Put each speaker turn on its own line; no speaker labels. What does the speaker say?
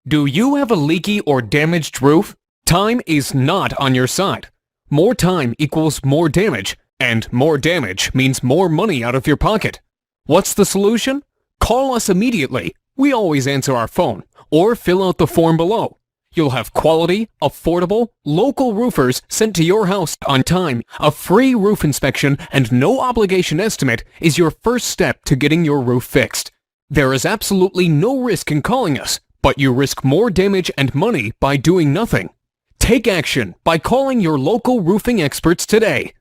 Do you have a leaky or damaged roof? Time is not on your side. More time equals more damage, and more damage means more money out of your pocket. What's the solution? Call us immediately. We always answer our phone, or fill out the form below. You'll have quality, affordable, local roofers sent to your house on time. A free roof inspection and no obligation estimate is your first step to getting your roof fixed. There is absolutely no risk in calling us, but you risk more damage and money by doing nothing. Take action by calling your local roofing experts today.